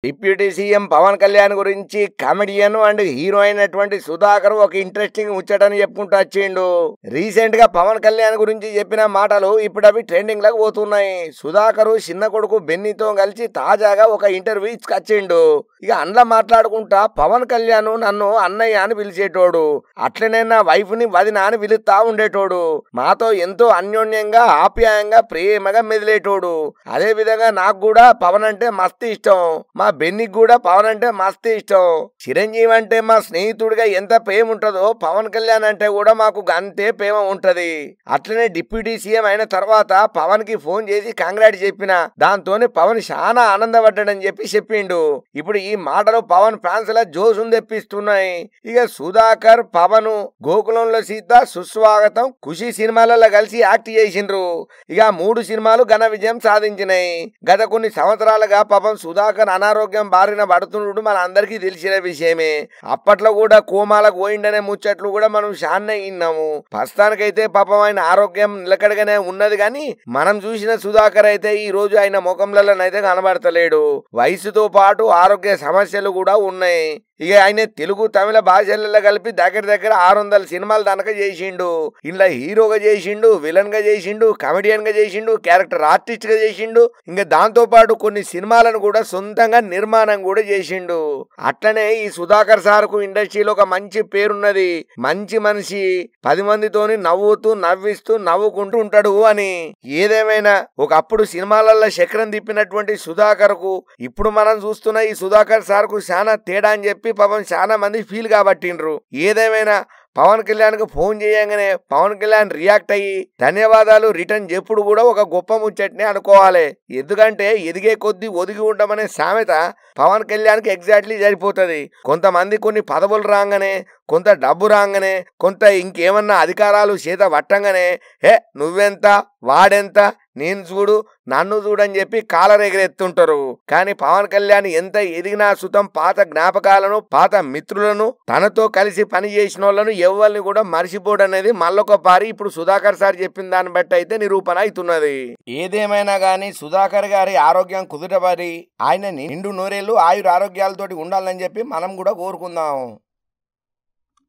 Deputy CM Pawan Kalyan గురించి comedian and hero అయినటువంటి సుధాకర్ ఒక ఇంట్రెస్టింగ్ ముచ్చటని చెప్పుకుంటూ వచ్చిండు. రీసెంట్ గా పవన్ కళ్యాణ్ గురించి చెప్పిన మాటలు ఇప్పుడు అవి ట్రెండింగ్ లకు పోతున్నాయి. సుధాకర్ చిన్న కొడుకు బెన్నీతో కలిసి తాజాగా ఒక ఇంటర్వ్యూ ఇచ్చుకొచ్చిండు. ఇక అందులో మాట్లాడుకుంటా పవన్ కళ్యాణ్ నన్ను అన్నయ్య అని పిలిచేటోడు, అట్లనే నా వైఫ్ ని వదిన అని పిలుస్తా ఉండేటోడు, మాతో ఎంతో అన్యోన్యంగా ఆప్యాయంగా ప్రేమగా మెదిలేటోడు. అదే విధంగా నాకు కూడా పవన్ అంటే మస్తు ఇష్టం, మా బెన్నికి కూడా పవన్ అంటే మస్తు ఇష్టం. చిరంజీవి అంటే మా స్నేహితుడిగా ఎంత ప్రేమ ఉంటుందో పవన్ కళ్యాణ్ అంటే కూడా మాకు అంతే ప్రేమ ఉంటది. అట్లనే డిప్యూటీ సీఎం అయిన తర్వాత పవన్ కి ఫోన్ చేసి కంగ్రాట్ చెప్పిన, దాంతోనే పవన్ చాలా ఆనందపడ్డాడని చెప్పిండు. ఇప్పుడు ఈ మాటలు పవన్ ఫ్యాన్స్ ల జోసును తెప్పిస్తున్నాయి. ఇక సుధాకర్ పవన్ గోకులంలో సీత, సుస్వాగతం, ఖుషి సినిమాలలో కలిసి యాక్ట్ చేసిండ్రు. ఇక 3 సినిమాలు ఘన విజయం సాధించినాయి. గత కొన్ని సంవత్సరాలుగా పాపం సుధాకర్ అనారోగ్యం బారిన పడుతుండడు మన అందరికీ తెలిసిన విషయమే. అప్పట్లో కూడా కోమాలకు పోయిండనే ముచ్చట్లు కూడా మనం శాన్నే విన్నాము. ప్రస్తుతానికైతే పాపం ఆయన ఆరోగ్యం నిలకడగానే ఉన్నది, కానీ మనం చూసిన సుధాకర్ అయితే ఈ రోజు ఆయన ముఖంలోనైతే కనబడతలేడు. వయసుతో పాటు ఆరోగ్య సమస్యలు కూడా ఉన్నాయి. ఇక ఆయన తెలుగు తమిళ భాషలలో కలిపి దగ్గర 600 సినిమాలు తనక చేసిండు. ఇలా హీరోగా చేసిండు, విలన్ గా చేసిండు, కమెడియన్ గా చేసిండు, క్యారెక్టర్ ఆర్టిస్ట్ గా చేసిండు. ఇంకా దాంతో పాటు కొన్ని సినిమాలను కూడా సొంతంగా నిర్మాణం కూడా చేసిండు. అట్లనే ఈ సుధాకర్ సార్ కు ఇండస్ట్రీలో ఒక మంచి పేరున్నది, మంచి మనిషి, 10 మందితోని నవ్వుతూ నవ్విస్తూ నవ్వుకుంటూ ఉంటాడు అని. ఏదేమైనా ఒకప్పుడు సినిమాలలో చక్రం తిప్పినటువంటి సుధాకర్ కు ఇప్పుడు మనం చూస్తున్న ఈ సుధాకర్ సార్ కు చాలా తేడా అని చెప్పి పాపం చాలా మంది ఫీల్ కాబట్టిండ్రు. ఏదేమైనా పవన్ కళ్యాణ్ కు ఫోన్ చేయగానే పవన్ కళ్యాణ్ రియాక్ట్ అయ్యి ధన్యవాదాలు రిటర్న్ చెప్పుడు కూడా ఒక గొప్ప ముచ్చట్నే అనుకోవాలి. ఎందుకంటే ఎదిగే కొద్దీ ఒదిగి ఉండమనే సామెత పవన్ కళ్యాణ్ కి ఎగ్జాక్ట్లీ సరిపోతుంది. కొంతమంది కొన్ని పదవులు రాగానే, కొంత డబ్బు రాగానే, కొంత ఇంకేమన్నా అధికారాలు చేత పట్టంగానే నువ్వెంత వాడెంత నేను చూడు నన్ను చూడని చెప్పి కాలర్ ఎగరెత్తుంటారు. కానీ పవన్ కళ్యాణ్ ఎంత ఎదిగినా సుతం పాత జ్ఞాపకాలను, పాత మిత్రులను, తనతో కలిసి పని చేసిన వాళ్ళను ఎవరిని కూడా మర్చిపోడనేది మళ్ళొక పారి ఇప్పుడు సుధాకర్ సార్ చెప్పిన దాన్ని బట్టి అయితే నిరూపణ అవుతున్నది. ఏదేమైనా గానీ సుధాకర్ గారి ఆరోగ్యం కుదుటపడి ఆయన నిండు నూరేళ్లు ఆయుర ఆరోగ్యాలతోటి ఉండాలని చెప్పి మనం కూడా కోరుకుందాం.